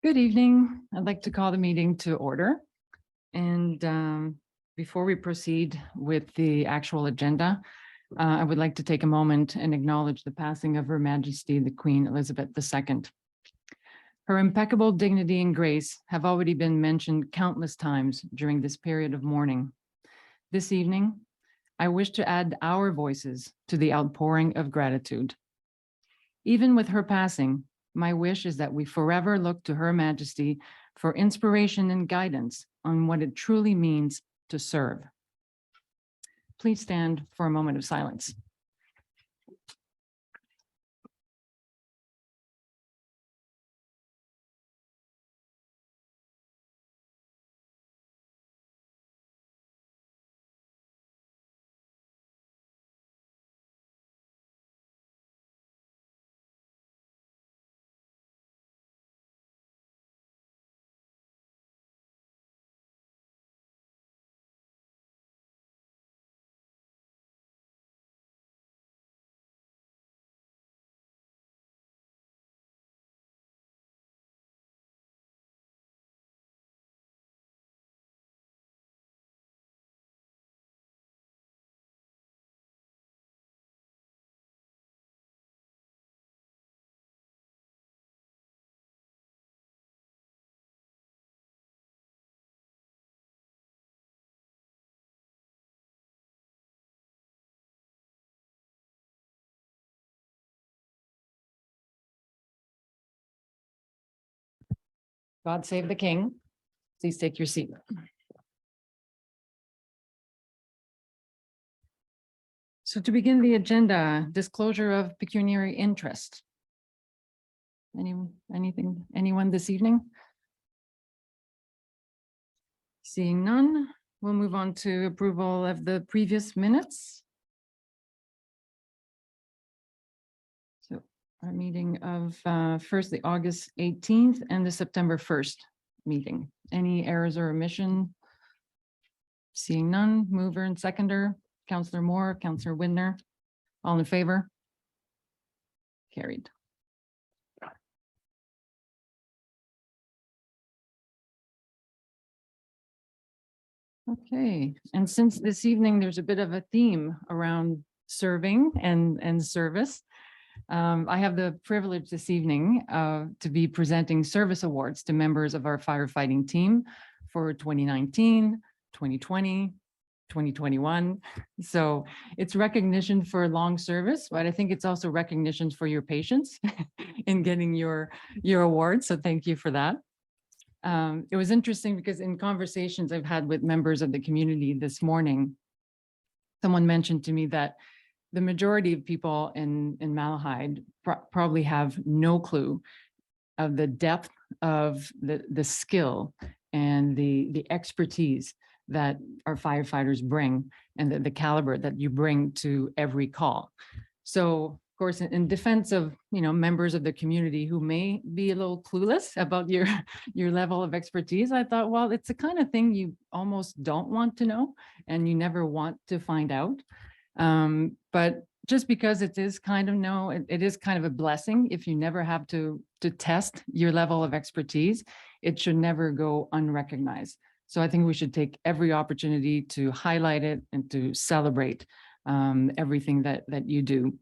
Good evening. I'd like to call the meeting to order. And before we proceed with the actual agenda, I would like to take a moment and acknowledge the passing of Her Majesty, the Queen Elizabeth II. Her impeccable dignity and grace have already been mentioned countless times during this period of mourning. This evening, I wish to add our voices to the outpouring of gratitude. Even with her passing, my wish is that we forever look to Her Majesty for inspiration and guidance on what it truly means to serve. Please stand for a moment of silence. God save the King. Please take your seat. So to begin the agenda, disclosure of pecuniary interest. Anyone this evening? Seeing none, we'll move on to approval of the previous minutes. So our meeting of first the August 18th and the September 1st meeting. Any errors or omission? Seeing none, mover and seconder, Councillor Moore, Councillor Widner, all in favor? Carried. Okay, and since this evening there's a bit of a theme around serving and service, I have the privilege this evening to be presenting service awards to members of our firefighting team for 2019, 2020, 2021. So it's recognition for long service, but I think it's also recognition for your patience in getting your award. So thank you for that. It was interesting because in conversations I've had with members of the community this morning, someone mentioned to me that the majority of people in Malahide probably have no clue of the depth of the skill and the expertise that our firefighters bring and the caliber that you bring to every call. So of course, in defense of members of the community who may be a little clueless about your level of expertise, I thought, well, it's the kind of thing you almost don't want to know and you never want to find out. But just because it is kind of it is kind of a blessing if you never have to test your level of expertise, it should never go unrecognized. So I think we should take every opportunity to highlight it and to celebrate everything that you do.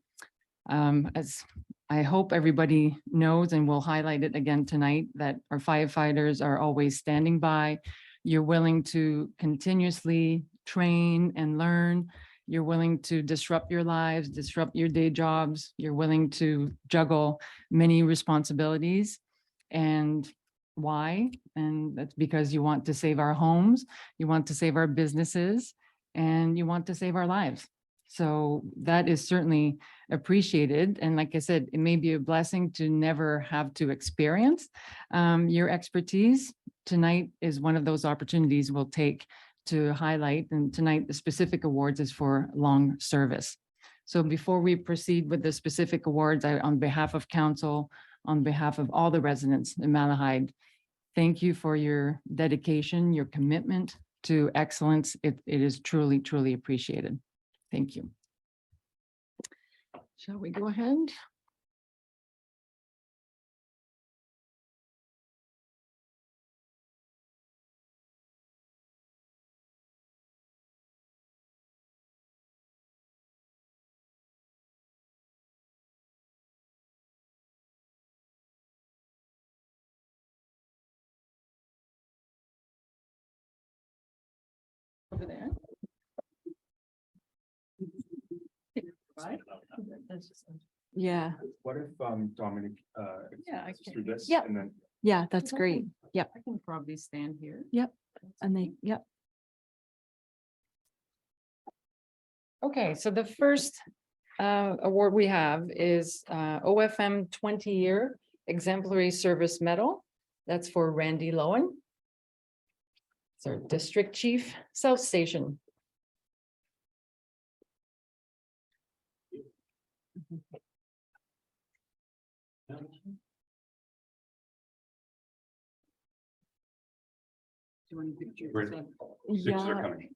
As I hope everybody knows, and we'll highlight it again tonight, that our firefighters are always standing by. You're willing to continuously train and learn. You're willing to disrupt your lives, disrupt your day jobs. You're willing to juggle many responsibilities. And why? And that's because you want to save our homes, you want to save our businesses, and you want to save our lives. So that is certainly appreciated. And like I said, it may be a blessing to never have to experience your expertise. Tonight is one of those opportunities we'll take to highlight. And tonight, the specific awards is for long service. So before we proceed with the specific awards, on behalf of council, on behalf of all the residents in Malahide, thank you for your dedication, your commitment to excellence. It is truly, truly appreciated. Thank you. Shall we go ahead? there. Right? Yeah, What if Dominic Yeah, I through can, this? Yeah. And then yeah, that's great. Yep, I can probably stand here. and they, yep. Okay, so the first award we have is OFM 20-year exemplary service medal. That's for Randy Lowen. It's our district chief, South Station. Do you want a picture? Great. pictures are Yeah, coming.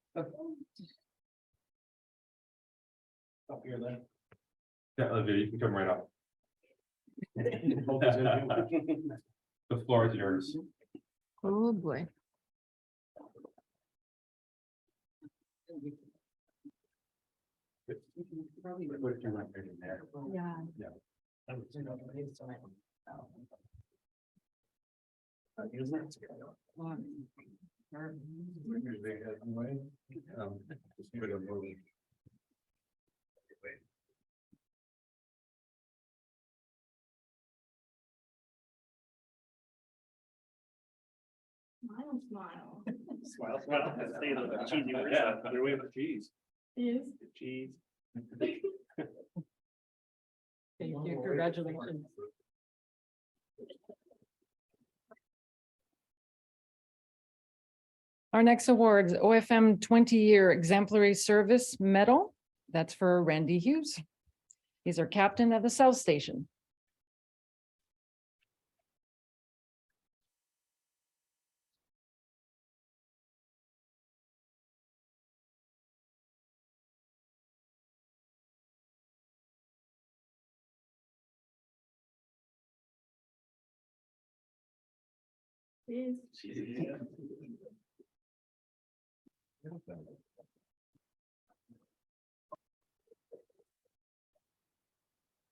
Up here then. Yeah, Olivia, you can come right up. The floor is yours. oh boy. What if you went right in there? Yeah. Just give it a move. Smile, smile. Say the cheesy words. Yeah, they're way with cheese. Yes. Cheese. Thank you, congratulations. Our next award is OFM 20-year exemplary service medal. That's for Randy Hughes. He's our captain of the South Station.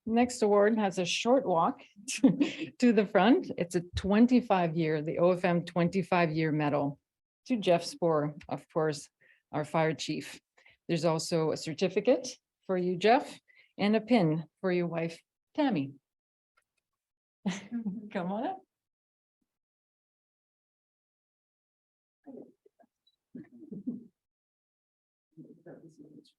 Next award has a short walk to the front. It's a 25-year, the OFM 25-year medal to Jeff Spoor, of course, our fire chief. There's also a certificate for you, Jeff, and a pin for your wife, Tammy. Come on up. Congratulations.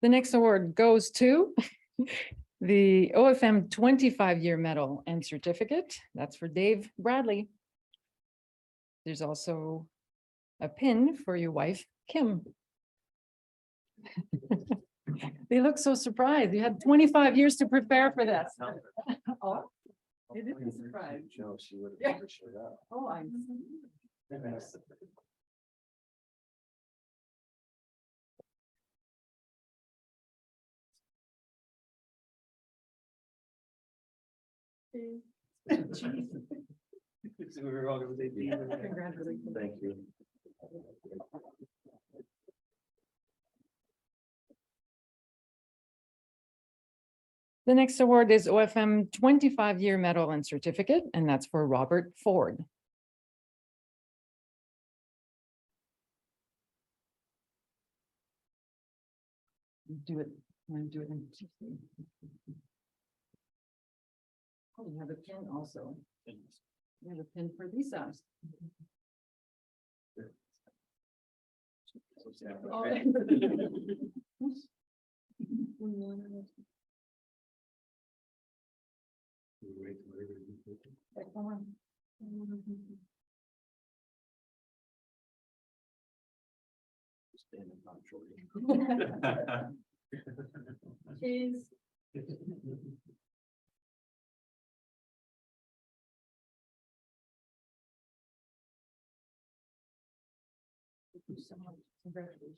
The next award goes to the OFM 25-year medal and certificate. That's for Dave Bradley. There's also a pin for your wife, Kim. They look so surprised. You had 25 years to prepare for this. Oh, it is a surprise. Joe, she would Yeah. have never showed up. Oh, I'm. We were all, it was 18. Congratulations. Thank you. The next award is OFM 25-year medal and certificate, and that's for Robert Ford. Do it, I'm doing it. Oh, you have a pin also. You have a pin for Lisa. Oh. Come on. Cheese. so much. Congratulations.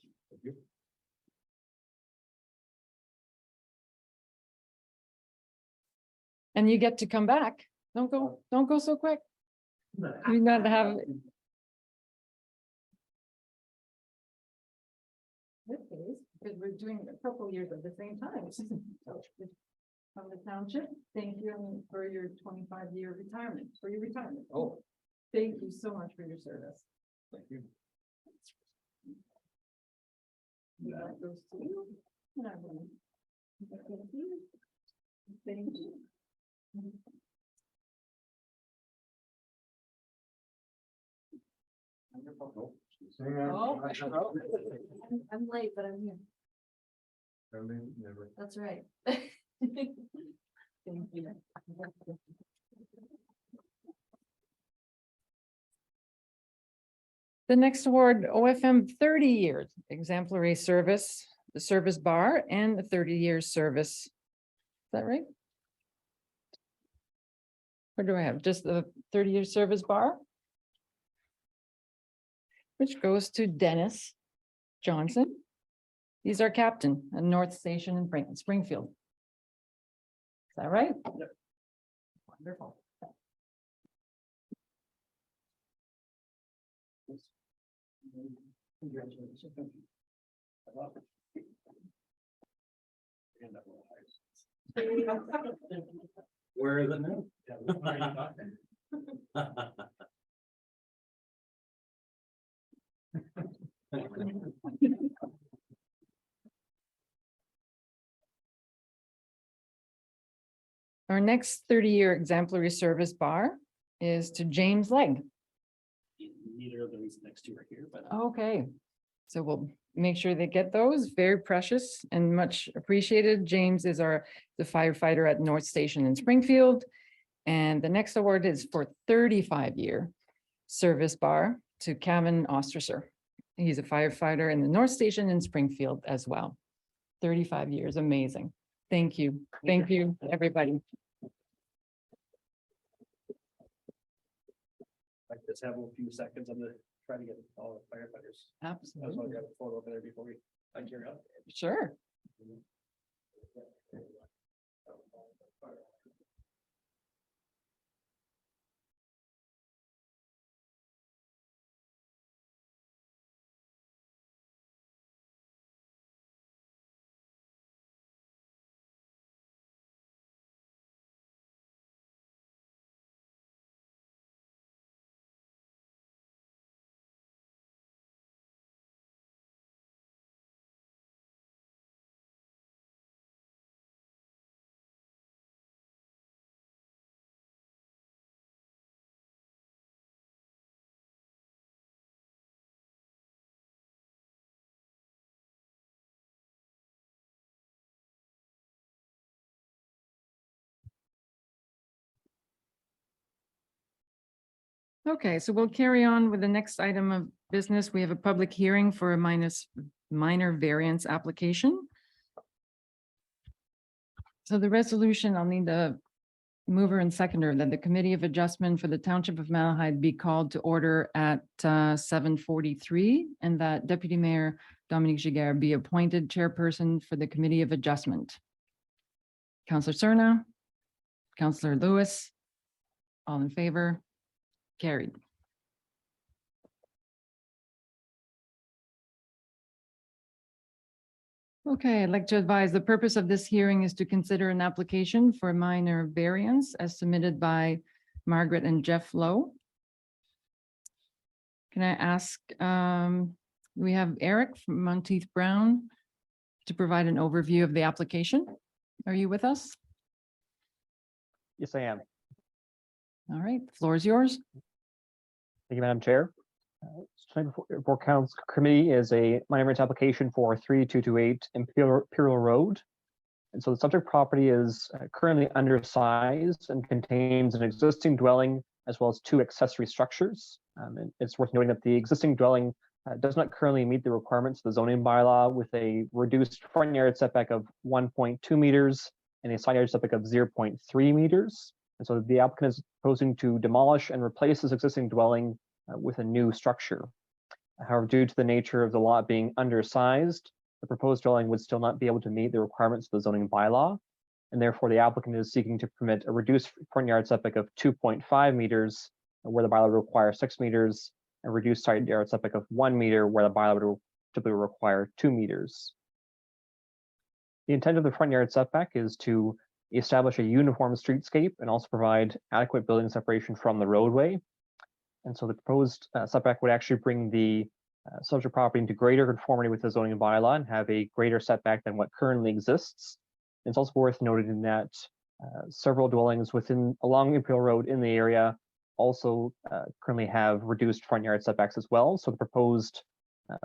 And you get to come back. Don't go so quick. You got to have. Because we're doing a couple years at the same time. So, from the township, thank you for your 25-year retirement, for your retirement. Oh. Thank you so much for your service. Thank you. That goes to you. And I will- Thank you. Thank you. Oh. I'm late, but I'm here. Never. That's right. Thank you. The next award, OFM 30 years exemplary service, the service bar and the 30 years service. Is that right? Or do I have just the 30-year service bar? Which goes to Dennis Johnson. He's our captain at North Station in Springfield. Is that right? Yep. Wonderful. Congratulations. Where is it now? Our next 30-year exemplary service bar is to James Legg. Neither of those next two are here, but. Okay, so we'll make sure they get those. Very precious and much appreciated. James is the firefighter at North Station in Springfield. And the next award is for 35-year service bar to Kevin Osterser. He's a firefighter in the North Station in Springfield as well. 35 years, amazing. Thank you. Thank you, everybody. I just have a few seconds. I'm gonna try to get all the firefighters. I just want Absolutely. to grab a photo over there before we, I carry up. Sure. Okay, so we'll carry on with the next item of business. We have a public hearing for a minor variance application. So the resolution, I'll need the mover and seconder that the Committee of Adjustment for the Township of Malahide be called to order at 7:43 and that Deputy Mayor Dominique Giguère be appointed chairperson for the Committee of Adjustment. Councillor Cerna, Councillor Lewis, all in favor? Carried. Okay, I'd like to advise the purpose of this hearing is to consider an application for a minor variance as submitted by Margaret and Jeff Lowe. Can I ask, we have Eric from Monteith Brown to provide an overview of the application. Are you with us? Yes, I am. All right, the floor is yours. Thank you, Madam Chair. Before Council Committee is a minor variance application for 3228 Imperial Road. And so the subject property is currently undersized and contains an existing dwelling as well as two accessory structures. And it's worth noting that the existing dwelling does not currently meet the requirements of the zoning bylaw with a reduced front yard setback of 1.2 meters and a side yard setback of 0.3 meters. And so the applicant is proposing to demolish and replace this existing dwelling with a new structure. However, due to the nature of the lot being undersized, the proposed dwelling would still not be able to meet the requirements of the zoning bylaw. And therefore, the applicant is seeking to permit a reduced front yard setback of 2.5 meters, where the bylaw would require 6 meters, and reduced side yard setback of 1 meter, where the bylaw would typically require 2 meters. The intent of the front yard setback is to establish a uniform streetscape and also provide adequate building separation from the roadway. And so the proposed setback would actually bring the subject property into greater conformity with the zoning bylaw and have a greater setback than what currently exists. It's also worth noting that several dwellings along Imperial Road in the area also currently have reduced front yard setbacks as well. So the proposed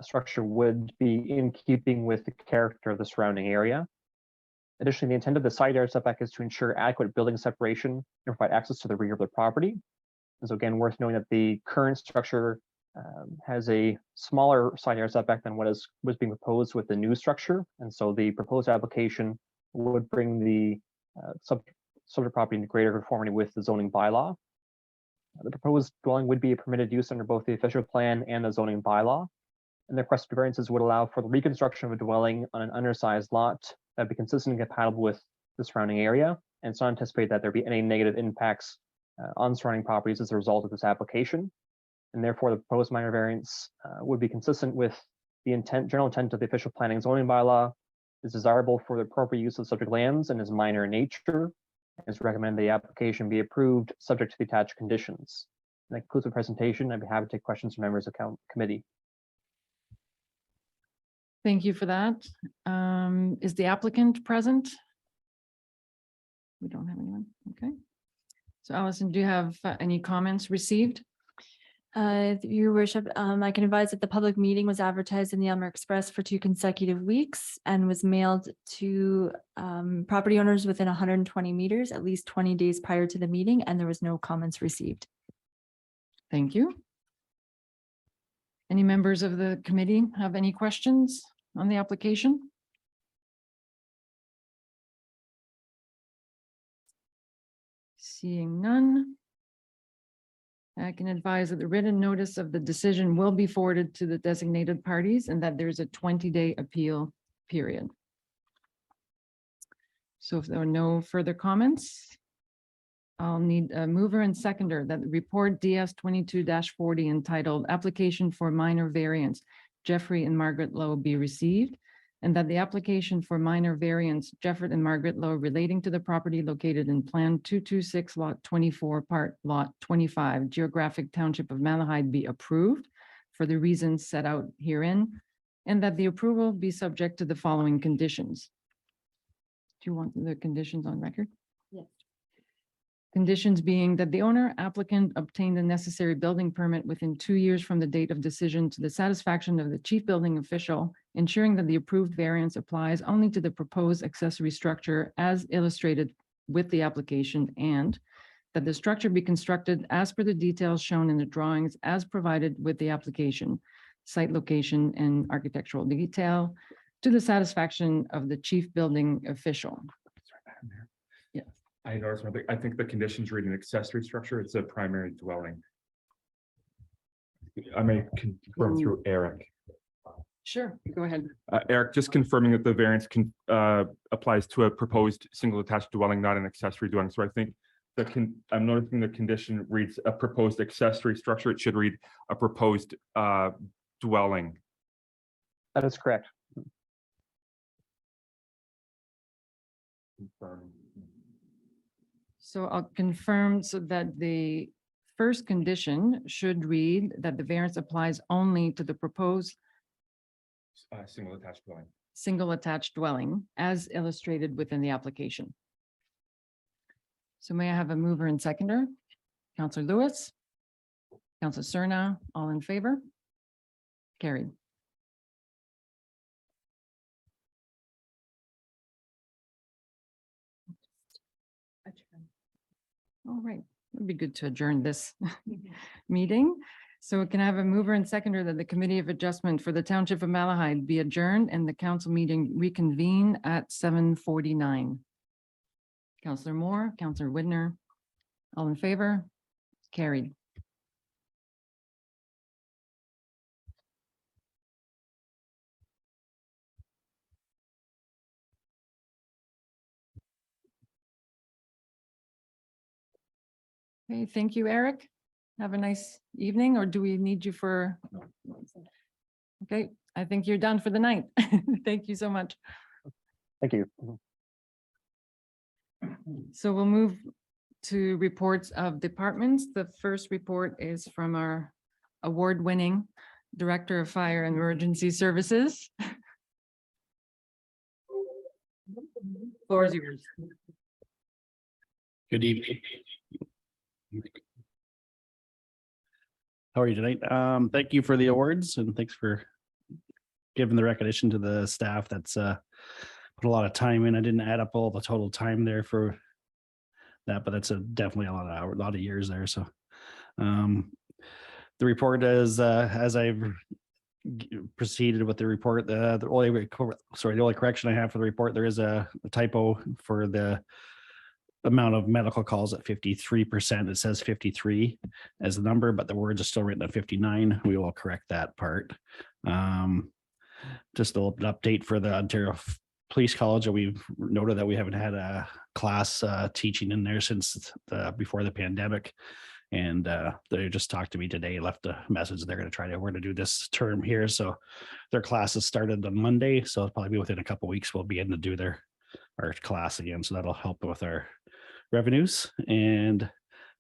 structure would be in keeping with the character of the surrounding area. Additionally, the intent of the side yard setback is to ensure adequate building separation and provide access to the rear of the property. And so again, worth knowing that the current structure has a smaller side yard setback than what was being proposed with the new structure. And so the proposed application would bring the subject property into greater conformity with the zoning bylaw. The proposed dwelling would be a permitted use under both the official plan and the zoning bylaw. And the requested variances would allow for the reconstruction of a dwelling on an undersized lot that would be consistent and compatible with the surrounding area. And it's not anticipated that there'd be any negative impacts on surrounding properties as a result of this application. And therefore, the proposed minor variance would be consistent with the general intent of the official planning zoning bylaw, is desirable for the appropriate use of subject lands, and is minor in nature. It's recommended the application be approved subject to the attached conditions. And that concludes the presentation. I'd be happy to take questions from members of committee. Thank you for that. Is the applicant present? We don't have anyone. Okay. So Allison, do you have any comments received? Your worship, I can advise that the public meeting was advertised in the Elmer Express for 2 consecutive weeks and was mailed to property owners within 120 meters, at least 20 days prior to the meeting, and there was no comments received. Thank you. Any members of the committee have any questions on the application? Seeing none. I can advise that the written notice of the decision will be forwarded to the designated parties and that there's a 20-day appeal period. So if there are no further comments, I'll need a mover and seconder that the report DS 22-40 entitled Application for Minor Variance, Jeffrey and Margaret Lowe be received, and that the application for minor variance, Jeffrey and Margaret Lowe relating to the property located in Plan 226 Lot 24, Part Lot 25, Geographic Township of Malahide be approved for the reasons set out herein, and that the approval be subject to the following conditions. Do you want the conditions on record? Yes. Conditions being that the owner applicant obtained the necessary building permit within 2 years from the date of decision to the satisfaction of the chief building official, ensuring that the approved variance applies only to the proposed accessory structure as illustrated with the application, and that the structure be constructed as per the details shown in the drawings as provided with the application, site location and architectural detail to the satisfaction of the chief building official. Yes. I noticed one thing. I think the conditions read an accessory structure. It's a primary dwelling. I may confirm through Eric. Sure, go ahead. Eric, just confirming that the variance applies to a proposed single attached dwelling, not an accessory dwelling. So I think I'm noticing the condition reads a proposed accessory structure. It should read a proposed dwelling. That is correct. Confirm. So I'll confirm so that the first condition should read that the variance applies only to the proposed Single attached dwelling. single attached dwelling as illustrated within the application. So may I have a mover and seconder? Counselor Lewis, Counselor Cerna, all in favor? Carried. All right, it'd be good to adjourn this meeting. So can I have a mover and seconder that the Committee of Adjustment for the Township of Malahide be adjourned and the council meeting reconvene at 7:49? Counselor Moore, Counselor Widner, all in favor? Carried. Okay, thank you, Eric. Have a nice evening, or do we need you for? Okay, I think you're done for the night. Thank you so much. Thank you. So we'll move to reports of departments. The first report is from our award-winning Director of Fire and Emergency Services. Floor is yours. Good evening. How are you tonight? Thank you for the awards and thanks for giving the recognition to the staff that's put a lot of time in. I didn't add up all the total time there for that, but that's definitely a lot of hours, a lot of years there. So the report is as I've proceeded with the report, the only correction I have for the report, there is a typo for the amount of medical calls at 53%. It says 53 as the number, but the words are still written at 59. We will correct that part. Just a little update for the Ontario Police College. We've noted that we haven't had a class teaching in there since before the pandemic. And they just talked to me today, left a message. We're going to do this term here. So their classes started on Monday. So it'll probably be within a couple of weeks, we'll be in to do our class again. So that'll help with our revenues. And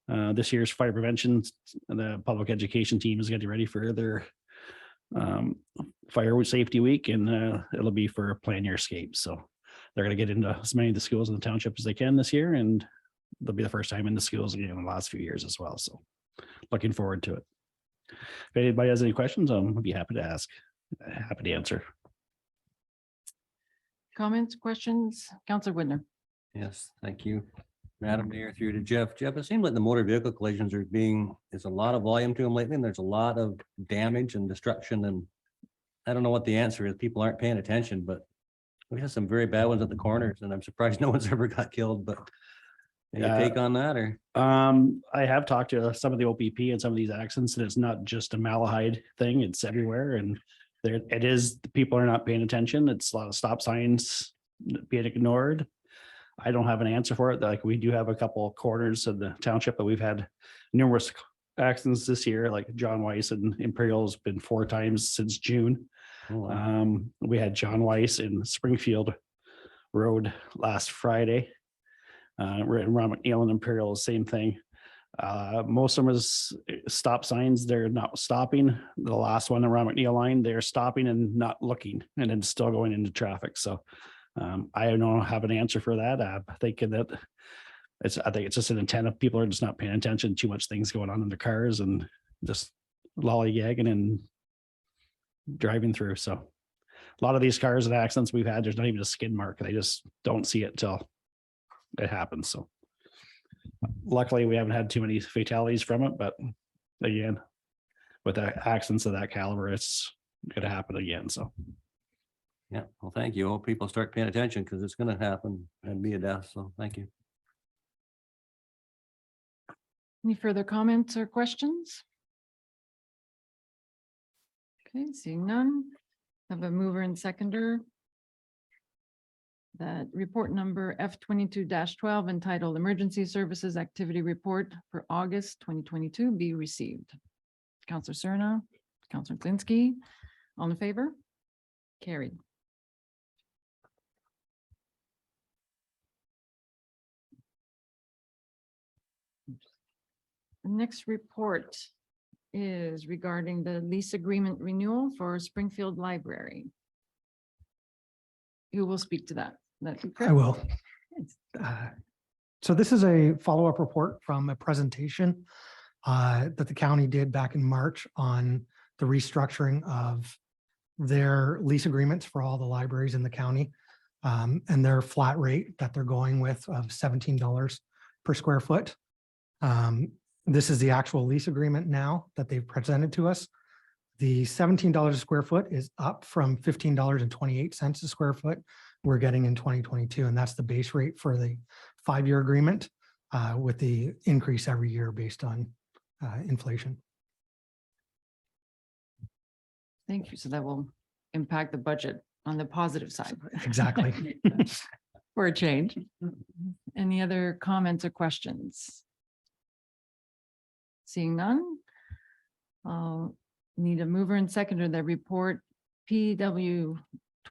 this year's fire prevention, the public education team is getting ready for their fire safety week, and it'll be for plan your escape. So they're going to get into as many of the schools in the township as they can this year, and they'll be the first time in the schools again in the last few years as well. So looking forward to it. If anybody has any questions, I'll be happy to ask, happy to answer. Comments, questions? Counselor Whitner. Yes, thank you. Madam Mayor, through to Jeff. Jeff, it seems like the motor vehicle collisions there's a lot of volume to them lately, and there's a lot of damage and destruction, and I don't know what the answer is. People aren't paying attention, but we had some very bad ones at the corners, and I'm surprised no one's ever got killed, but any take on that, or? I have talked to some of the OPP and some of these accidents, and it's not just a Malahide thing, it's everywhere. And there it is, the people are not paying attention. It's a lot of stop signs being ignored. I don't have an answer for it. Like, we do have a couple of corners of the township that we've had numerous accidents this year, like John Weiss and Imperial has been 4 times since June. Oh, wow. We had John Weiss in Springfield Road last Friday. We're in Ron McNeil and Imperial, same thing. Most of them is stop signs. They're not stopping. The last one, the Ron McNeil line, they're stopping and not looking and then still going into traffic. So I don't have an answer for that. I'm thinking that I think it's just an intent of people are just not paying attention, too much things going on in their cars and just lollygagging and driving through. So a lot of these cars and accidents we've had, there's not even a skid mark. They just don't see it till it happens. So luckily we haven't had too many fatalities from it, but again, with the accidents of that caliber, it's going to happen again. So Yeah, well, thank you. I hope people start paying attention because it's gonna happen and be a death. So thank you. Any further comments or questions? Okay, seeing none. Have a mover and seconder. That report number F22-12 entitled Emergency Services Activity Report for August 2022 be received. Counselor Cerna, Counselor Klinski, all in favor? Carried. The next report is regarding the lease agreement renewal for Springfield Library. Who will speak to that? I will. So this is a follow-up report from a presentation that the county did back in March on the restructuring of their lease agreements for all the libraries in the county, and their flat rate that they're going with of $17 per square foot. This is the actual lease agreement now that they've presented to us. The $17 a square foot is up from $15.28 a square foot we're getting in 2022. And that's the base rate for the 5-year agreement with the increase every year based on inflation. Thank you. So that will impact the budget on the positive side. Exactly. For a change. Any other comments or questions? Seeing none. I'll need a mover and seconder that report PW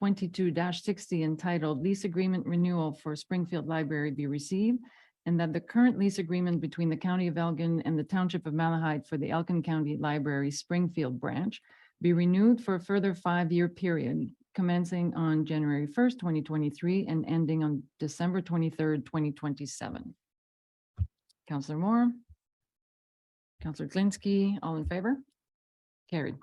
22-60 entitled Lease Agreement Renewal for Springfield Library be received, and that the current lease agreement between the County of Elgin and the Township of Malahide for the Elgin County Library Springfield branch be renewed for a further 5-year period commencing on January 1st, 2023 and ending on December 23rd, 2027. Counselor Moore. Counselor Glinski, all in favor? Carried.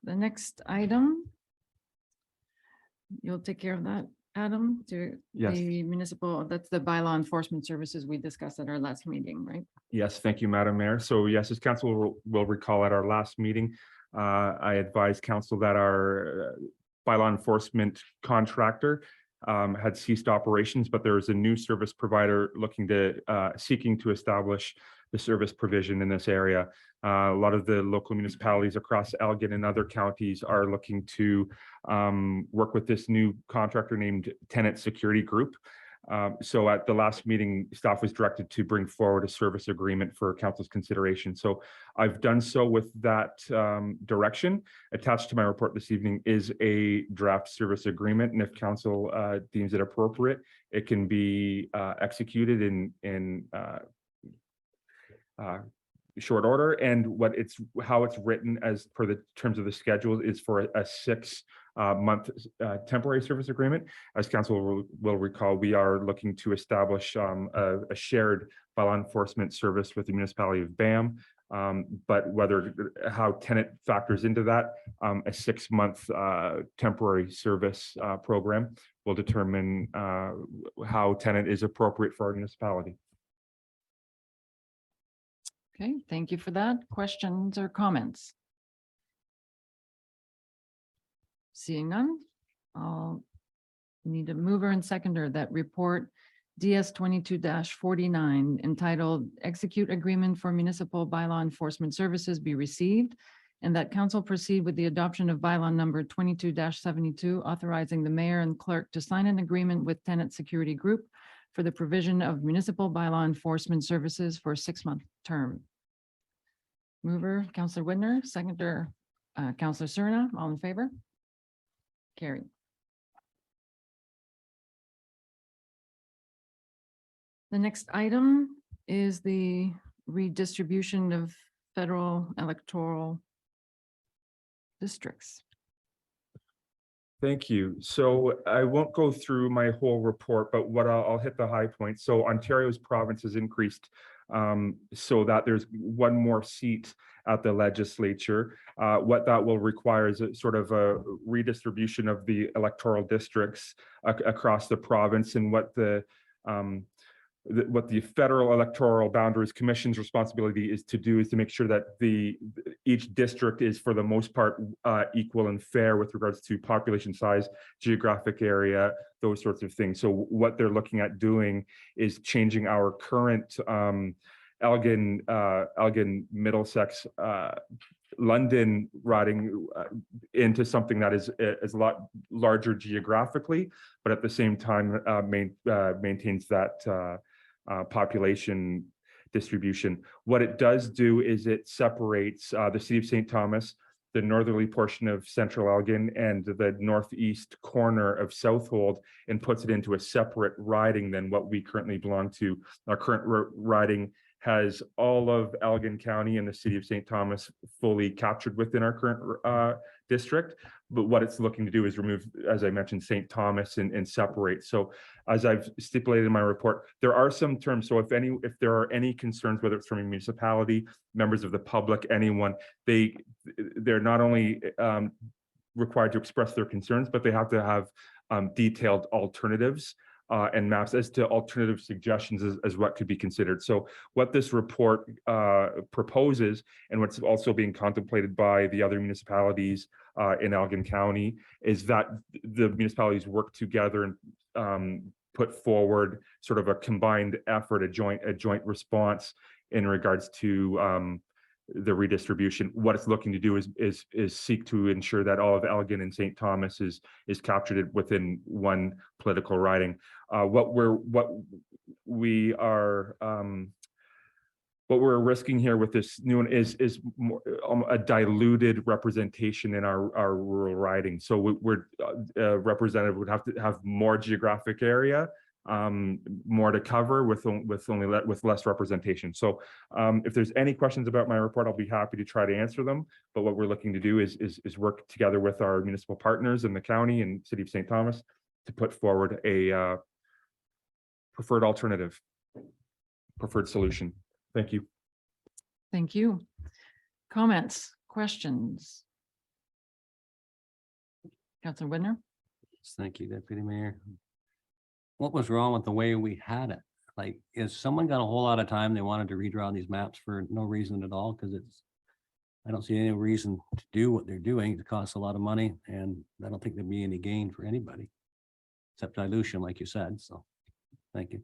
The next item. You'll take care of that, Adam, to Yes. the municipal, that's the bylaw enforcement services we discussed at our last meeting, right? Yes, thank you, Madam Mayor. So yes, as council will recall at our last meeting, I advised council that our bylaw enforcement contractor had ceased operations, but there is a new service provider seeking to establish the service provision in this area. A lot of the local municipalities across Elgin and other counties are looking to work with this new contractor named Tenant Security Group. So at the last meeting, staff was directed to bring forward a service agreement for council's consideration. So I've done so with that direction. Attached to my report this evening is a draft service agreement, and if council deems it appropriate, it can be executed in short order. And how it's written as per the terms of the schedule is for a 6-month temporary service agreement. As council will recall, we are looking to establish a shared bylaw enforcement service with the municipality of BAM. But how tenant factors into that, a 6-month temporary service program will determine how tenant is appropriate for our municipality. Okay, thank you for that. Questions or comments? Seeing none, I'll need a mover and seconder that report DS 22-49 entitled Execute Agreement for Municipal Bylaw Enforcement Services be received, and that council proceed with the adoption of bylaw number 22-72, authorizing the mayor and clerk to sign an agreement with Tenant Security Group for the provision of municipal bylaw enforcement services for a 6-month term. Mover, Counselor Widner, seconder, Counselor Cerna, all in favor? Carried. The next item is the redistribution of federal electoral districts. Thank you. So I won't go through my whole report, but what I'll hit the high points. So Ontario's province has increased so that there's one more seat at the legislature. What that will require is a sort of a redistribution of the electoral districts across the province, and what the Federal Electoral Boundaries Commission's responsibility is to do is to make sure that each district is for the most part equal and fair with regards to population size, geographic area, those sorts of things. So what they're looking at doing is changing our current Elgin, Middlesex, London riding into something that is a lot larger geographically, but at the same time maintains that population distribution. What it does do is it separates the city of St. Thomas, the northerly portion of central Elgin, and the northeast corner of Southold, and puts it into a separate riding than what we currently belong to. Our current riding has all of Elgin County and the city of St. Thomas fully captured within our current district. But what it's looking to do is remove, as I mentioned, St. Thomas and separate. So as I've stipulated in my report, there are some terms. So if there are any concerns, whether it's from a municipality, members of the public, anyone, they're not only required to express their concerns, but they have to have detailed alternatives and maps as to alternative suggestions as what could be considered. So what this report proposes, and what's also being contemplated by the other municipalities in Elgin County, is that the municipalities work together and put forward sort of a combined effort, a joint response in regards to the redistribution. What it's looking to do is seek to ensure that all of Elgin and St. Thomas is captured within one political riding. What we're risking here with this new one is more, a diluted representation in our rural riding. So we're representative would have to have more geographic area, more to cover with less representation. So if there's any questions about my report, I'll be happy to try to answer them. But what we're looking to do is work together with our municipal partners in the county and city of St. Thomas to put forward a preferred alternative, preferred solution. Thank you. Thank you. Comments, questions? Councilor Whitner? Thank you, Deputy Mayor. What was wrong with the way we had it? Like, is someone got a whole lot of time, they wanted to redraw these maps for no reason at all? Because I don't see any reason to do what they're doing. It costs a lot of money, and I don't think there'd be any gain for anybody. Except dilution, like you said, so, thank you.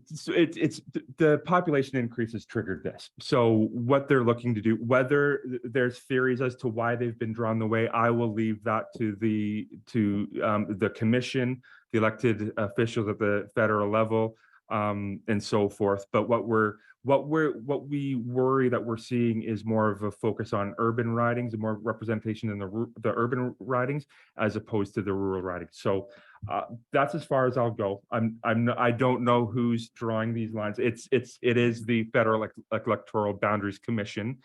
So it's the population increases triggered this. So what they're looking to do, whether there's theories as to why they've been drawn the way, I will leave that to the commission, the elected officials at the federal level, and so forth. But what we worry that we're seeing is more of a focus on urban ridings and more representation in the urban ridings as opposed to the rural ridings. So that's as far as I'll go. I don't know who's drawing these lines. It is the Federal Electoral Boundaries Commission.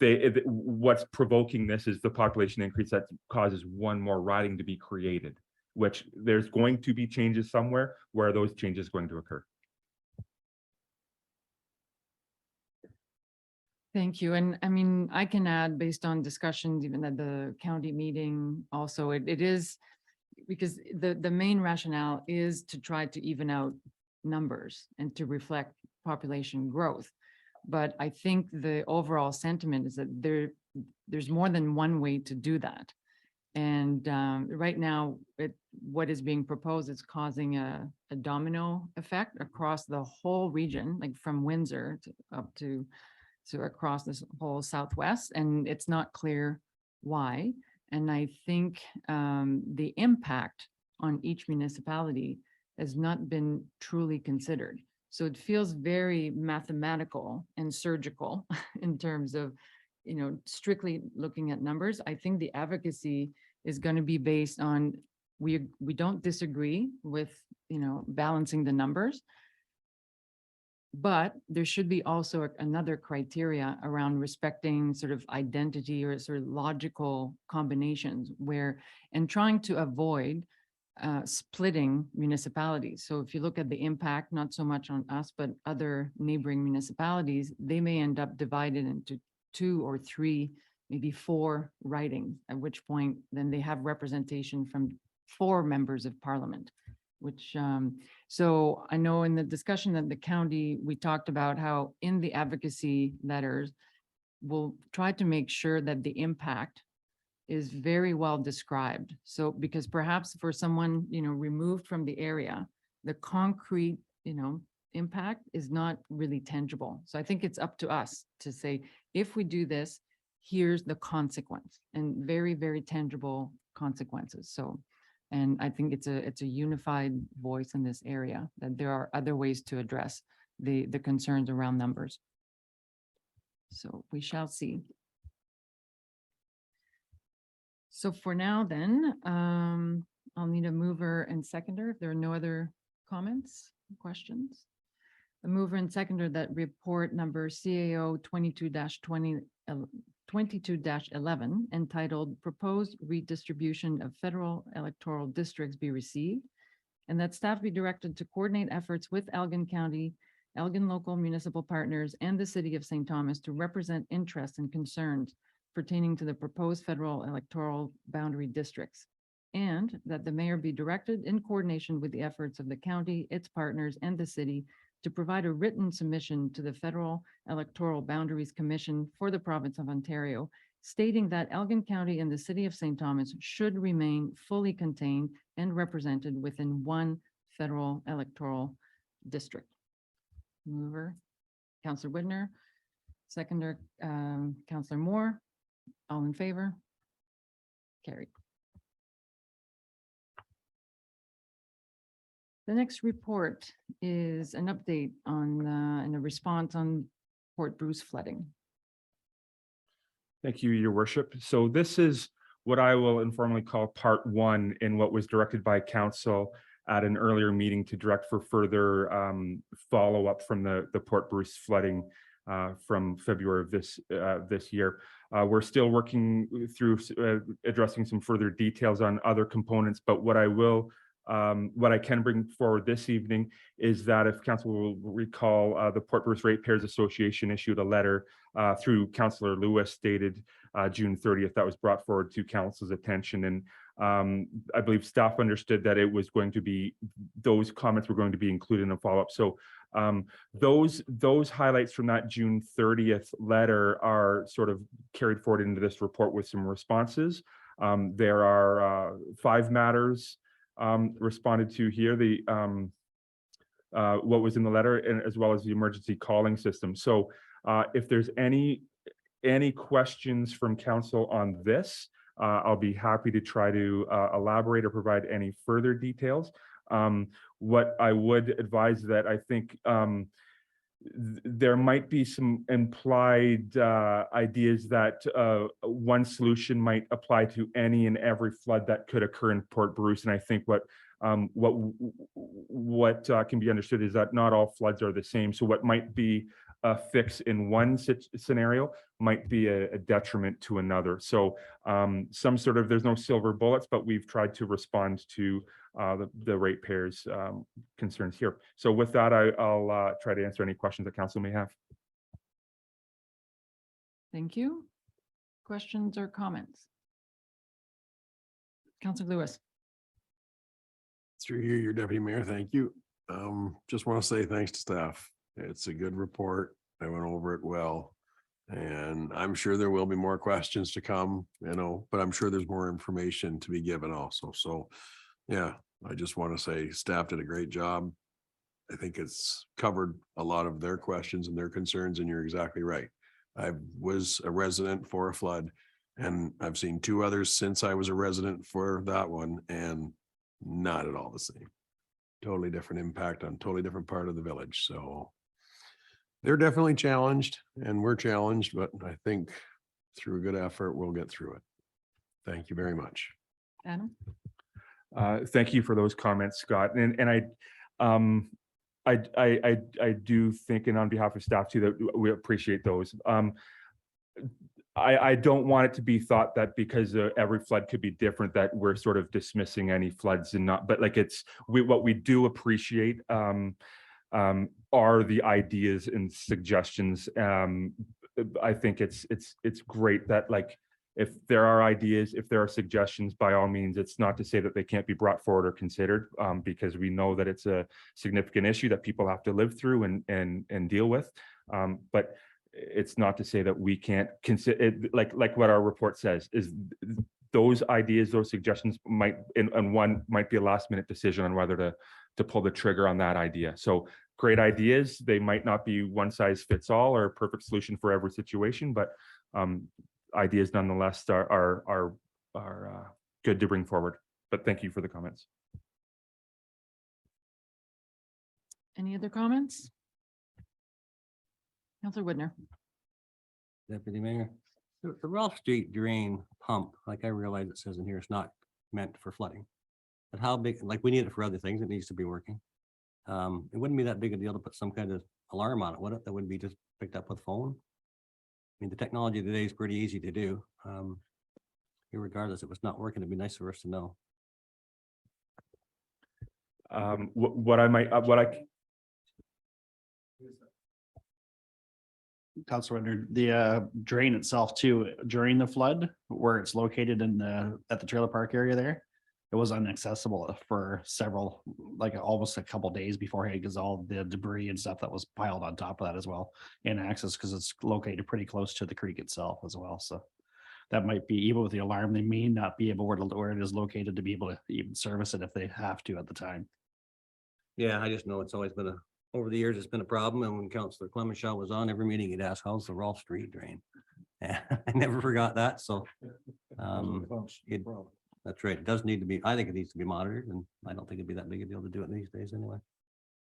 What's provoking this is the population increase that causes one more riding to be created, which there's going to be changes somewhere where those changes are going to occur. Thank you. And I mean, I can add based on discussions even at the county meeting also, it is because the main rationale is to try to even out numbers and to reflect population growth. But I think the overall sentiment is that there's more than one way to do that. And right now, what is being proposed is causing a domino effect across the whole region, like from Windsor up to across this whole Southwest, and it's not clear why. And I think the impact on each municipality has not been truly considered. So it feels very mathematical and surgical in terms of, strictly looking at numbers. I think the advocacy is going to be based on, we don't disagree with, balancing the numbers. But there should be also another criteria around respecting sort of identity or sort of logical combinations and trying to avoid splitting municipalities. So if you look at the impact, not so much on us, but other neighboring municipalities, they may end up divided into 2 or 3, maybe 4 ridings, at which point then they have representation from 4 members of parliament. Which, so I know in the discussion at the county, we talked about how in the advocacy letters, we'll try to make sure that the impact is very well described. So, because perhaps for someone, removed from the area, the concrete, impact is not really tangible. So I think it's up to us to say, if we do this, here's the consequence, and very, very tangible consequences. So, and I think it's a unified voice in this area, that there are other ways to address the concerns around numbers. So we shall see. So for now then, I'll need a mover and seconder if there are no other comments, questions. The mover and seconder that report number CAO 22-11 entitled Proposed Redistribution of Federal Electoral Districts be received, and that staff be directed to coordinate efforts with Elgin County, Elgin local municipal partners, and the city of St. Thomas to represent interests and concerns pertaining to the proposed federal electoral boundary districts, and that the mayor be directed in coordination with the efforts of the county, its partners, and the city to provide a written submission to the Federal Electoral Boundaries Commission for the province of Ontario stating that Elgin County and the city of St. Thomas should remain fully contained and represented within one federal electoral district. Mover, Counselor Whitner, seconder, Counselor Moore, all in favor? Carried. The next report is an update on, and a response on Port Bruce flooding. Thank you, your worship. So this is what I will informally call part one in what was directed by council at an earlier meeting to direct for further follow-up from the Port Bruce flooding from February of this year. We're still working through addressing some further details on other components, but what I can bring forward this evening is that if council will recall, the Port Bruce Ratepayers Association issued a letter through Councillor Lewis dated June 30th that was brought forward to council's attention. And I believe staff understood that it was going to be, those comments were going to be included in a follow-up. So those highlights from that June 30th letter are sort of carried forward into this report with some responses. There are 5 matters responded to here, the what was in the letter, and as well as the emergency calling system. So if there's any questions from council on this, I'll be happy to try to elaborate or provide any further details. What I would advise that I think there might be some implied ideas that one solution might apply to any and every flood that could occur in Port Bruce. And I think what can be understood is that not all floods are the same. So what might be a fix in one scenario might be a detriment to another. So some sort of, there's no silver bullets, but we've tried to respond to the ratepayers' concerns here. So with that, I'll try to answer any questions that council may have. Thank you. Questions or comments? Counselor Lewis. Through you, your deputy mayor, thank you. Just want to say thanks to staff. It's a good report. I went over it well. And I'm sure there will be more questions to come, but I'm sure there's more information to be given also. So yeah, I just want to say staff did a great job. I think it's covered a lot of their questions and their concerns, and you're exactly right. I was a resident for a flood, and I've seen 2 others since I was a resident for that one, and not at all the same. Totally different impact on totally different part of the village. So they're definitely challenged, and we're challenged, but I think through a good effort, we'll get through it. Thank you very much. Adam? Thank you for those comments, Scott. And I do think, and on behalf of staff too, that we appreciate those. I don't want it to be thought that because every flood could be different, that we're sort of dismissing any floods and not, but like what we do appreciate are the ideas and suggestions. I think it's great that, like, if there are ideas, if there are suggestions, by all means, it's not to say that they can't be brought forward or considered, because we know that it's a significant issue that people have to live through and deal with. But it's not to say that we can't consider it, like what our report says is those ideas, those suggestions might, and one might be a last minute decision on whether to pull the trigger on that idea. So great ideas, they might not be one size fits all or a perfect solution for every situation, but ideas nonetheless are good to bring forward. But thank you for the comments. Any other comments? Counselor Whitner. Deputy Mayor, the Ralph Street drain pump, like I realize it says in here, it's not meant for flooding. But how big, like we need it for other things, it needs to be working. It wouldn't be that big a deal to put some kind of alarm on it, would it? That would be just picked up with phone. I mean, the technology today is pretty easy to do. Regardless, if it's not working, it'd be nice for us to know. Councilor Whitner, the drain itself too, during the flood, where it's located at the trailer park area there, it was inaccessible for several, like almost a couple days beforehand, because all the debris and stuff that was piled on top of that as well, and access, because it's located pretty close to the creek itself as well. So that might be, even with the alarm, they may not be able where it is located to be able to even service it if they have to at the time. Yeah, I just know it's always been over the years, it's been a problem. And when Councillor Clemenshaw was on every meeting, he'd ask, how's the Rolfe Street drain? Yeah, I never forgot that. So it- that's right. It does need to be, I think it needs to be monitored, and I don't think it'd be that big a deal to do it these days anyway.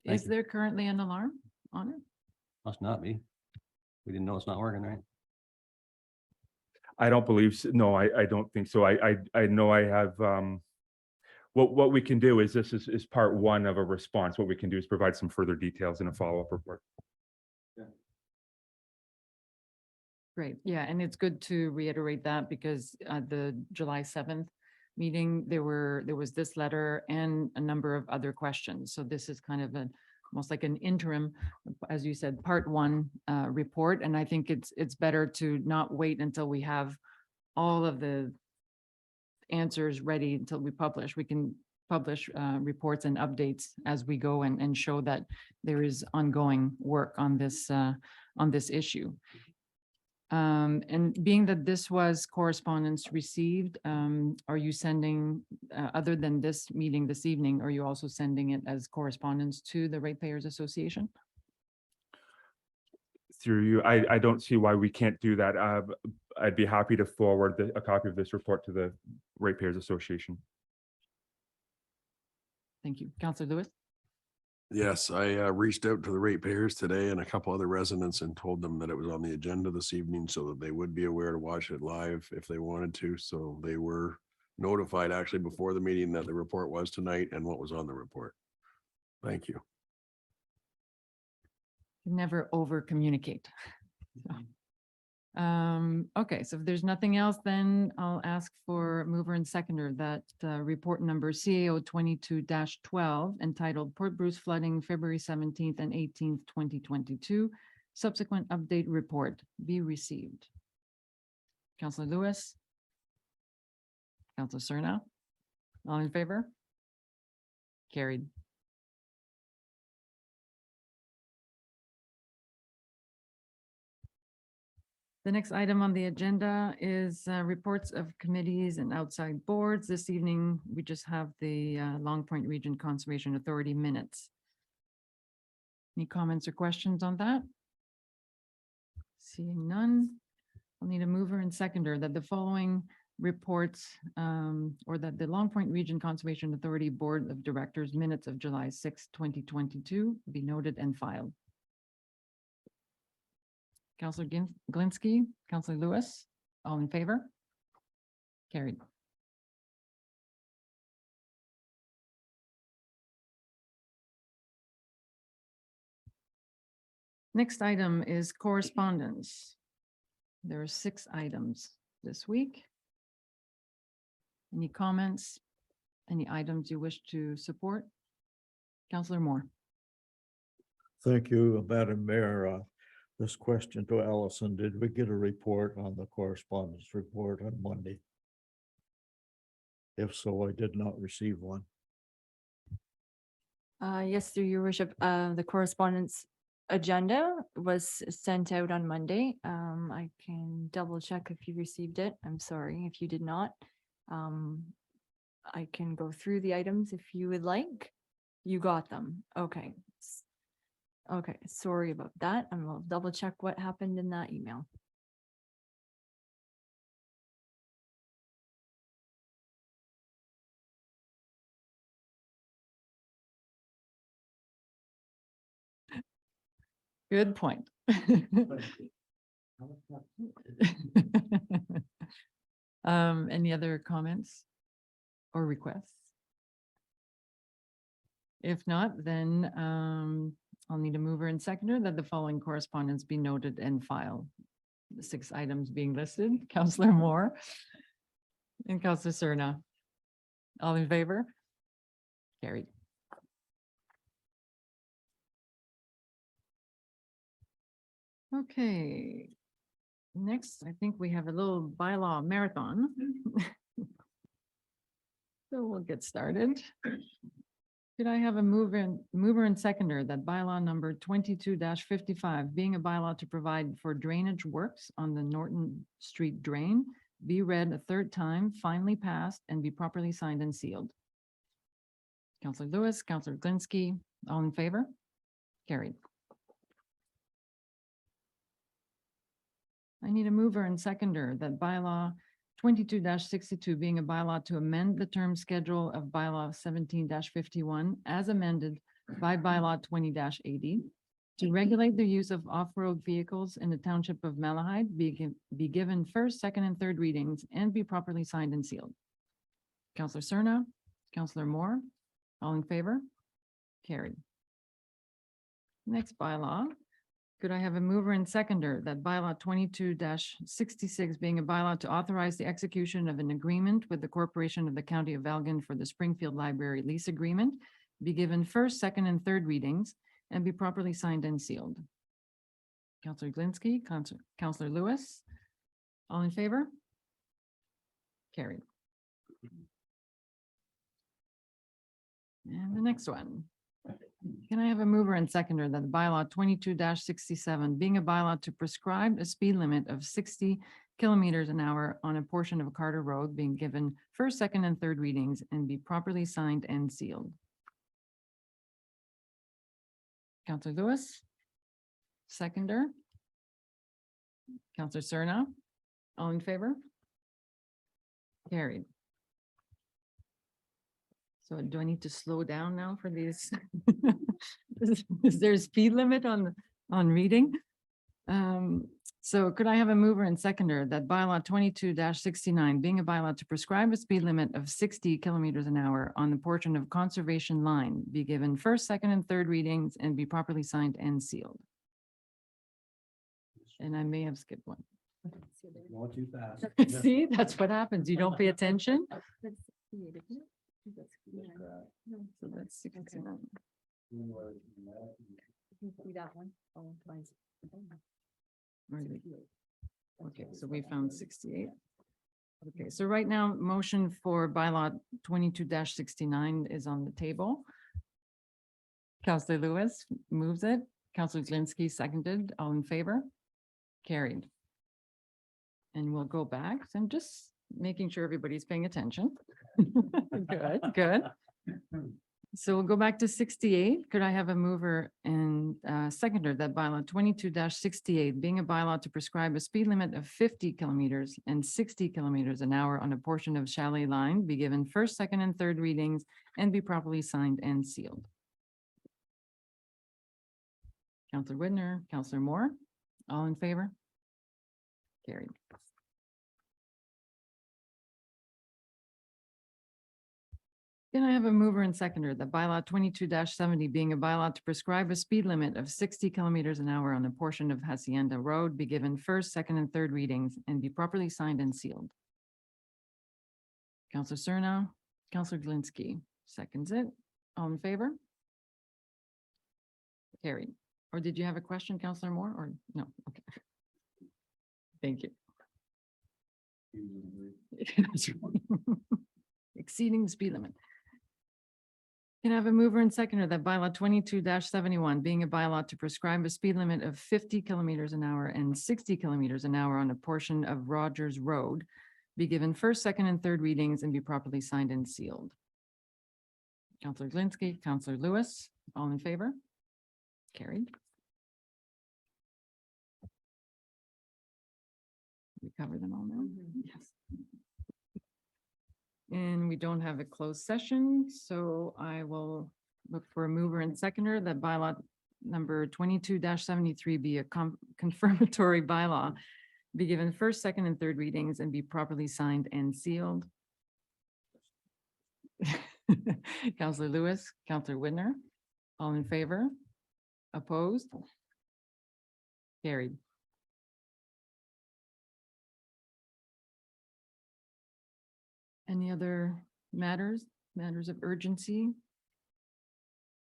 Thank Is you. there currently an alarm on it? Must not be. We didn't know it's not working, right? I don't believe, no, I don't think so. I know I have, what we can do is this is part one of a response. What we can do is provide some further details in a follow-up report. Great, yeah, and it's good to reiterate that because at the July 7th meeting, there was this letter and a number of other questions. So this is kind of almost like an interim, as you said, part one report. And I think it's better to not wait until we have all of the answers ready until we publish. We can publish reports and updates as we go and show that there is ongoing work on this issue. And being that this was correspondence received, are you sending, other than this meeting this evening, are you also sending it as correspondence to the Ratepayers Association? Through you, I don't see why we can't do that. I'd be happy to forward a copy of this report to the Ratepayers Association. Thank you. Councillor Lewis? Yes, I reached out to the ratepayers today and a couple other residents and told them that it was on the agenda this evening so that they would be aware to watch it live if they wanted to. So they were notified actually before the meeting that the report was tonight and what was on the report. Thank you. Never over communicate. Okay, so if there's nothing else, then I'll ask for mover and seconder that report number CAO 22-12 entitled Port Bruce flooding February 17th and 18th, 2022. Subsequent update report be received. Councillor Lewis. Councillor Cerna. All in favor? Carried. The next item on the agenda is reports of committees and outside boards. This evening, we just have the Long Point Region Conservation Authority minutes. Any comments or questions on that? Seeing none, I'll need a mover and seconder that the following reports or that the Long Point Region Conservation Authority Board of Directors minutes of July 6, 2022 be noted and filed. Councillor Glinski, Councillor Lewis, all in favor? Carried. Next item is correspondence. There are 6 items this week. Any comments? Any items you wish to support? Councillor Moore. Thank you, Madam Mayor. This question to Allison, did we get a report on the correspondence report on Monday? If so, I did not receive one. Yes, through your worship, the correspondence agenda was sent out on Monday. I can double check if you received it. I'm sorry if you did not. I can go through the items if you would like. You got them. Okay. Okay, sorry about that. And we'll double check what happened in that email. Good point. Any other comments or requests? If not, then I'll need a mover and seconder that the following correspondence be noted and filed. The 6 items being listed, Councillor Moore and Councillor Cerna. All in favor? Carried. Okay. Next, I think we have a little bylaw marathon. So we'll get started. Could I have a mover and seconder that bylaw number 22-55, being a bylaw to provide for drainage works on the Norton Street drain, be read a third time, finally passed, and be properly signed and sealed. Counselor Lewis, Counselor Glinski, all in favor? Carried. I need a mover and seconder that bylaw 22-62 being a bylaw to amend the term schedule of bylaw 17-51 as amended by bylaw 20-80 to regulate the use of off-road vehicles in the township of Malahide be given first, second, and third readings and be properly signed and sealed. Counselor Cerna, Counselor Moore, all in favor? Carried. Next bylaw. Could I have a mover and seconder that bylaw 22-66 being a bylaw to authorize the execution of an agreement with the Corporation of the County of Elgin for the Springfield Library lease agreement be given first, second, and third readings and be properly signed and sealed? Counselor Glinski, Counselor Lewis, all in favor? Carried. And the next one. Can I have a mover and seconder that the bylaw 22-67 being a bylaw to prescribe a speed limit of 60 kilometers an hour on a portion of Carter Road being given first, second, and third readings and be properly signed and sealed? Counselor Lewis, seconder. Counselor Cerna, all in favor? Carried. So do I need to slow down now for these? Is there a speed limit on reading? So could I have a mover and seconder that bylaw 22-69 being a bylaw to prescribe a speed limit of 60 kilometers an hour on the portion of conservation line be given first, second, and third readings and be properly signed and sealed? And I may have skipped one. Going too fast. See, that's what happens. You don't pay attention. So that's 69. Where did we- Okay, so we found 68. Okay, so right now, motion for bylaw 22-69 is on the table. Counselor Lewis moves it. Counselor Glinski seconded. All in favor? Carried. And we'll go back. So I'm just making sure everybody's paying attention. Good, good. So we'll go back to 68. Could I have a mover and seconder that bylaw 22-68 being a bylaw to prescribe a speed limit of 50 kilometers and 60 kilometers an hour on a portion of Chalet Line be given first, second, and third readings and be properly signed and sealed? Counselor Widner, Counselor Moore, all in favor? Carried. Can I have a mover and seconder that bylaw 22-70 being a bylaw to prescribe a speed limit of 60 kilometers an hour on a portion of Hacienda Road be given first, second, and third readings and be properly signed and sealed? Counselor Cerna, Counselor Glinski seconds it. All in favor? Carried. Or did you have a question, Counselor Moore, or no? Okay. Thank you. That's right. Exceeding the speed limit. Can I have a mover and seconder that bylaw 22-71 being a bylaw to prescribe a speed limit of 50 kilometers an hour and 60 kilometers an hour on a portion of Rogers Road be given first, second, and third readings and be properly signed and sealed? Counselor Glinski, Counselor Lewis, all in favor? Carried. We cover them all now? Yes. And we don't have a closed session, so I will look for a mover and seconder that bylaw number 22-73 be a confirmatory bylaw, be given first, second, and third readings and be properly signed and sealed. Counselor Lewis, Counselor Widner, all in favor? Opposed? Carried. Any other matters of urgency?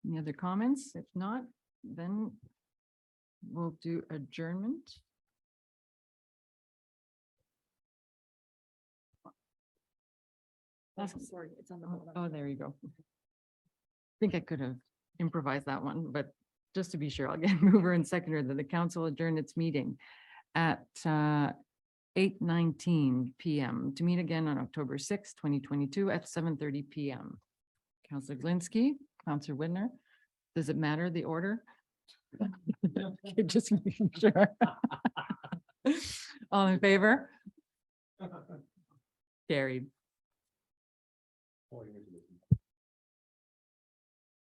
Any other comments? If not, then we'll do adjournment. Sorry, it's on the. Oh, there you go. I think I could have improvised that one, but just to be sure, I'll get mover and seconder that the council adjourn its meeting at 8:19 PM to meet again on October 6, 2022 at 7:30 PM. Counselor Glinski, Counselor Whitner, does it matter the order? Okay, just making sure. All in favor? Carried.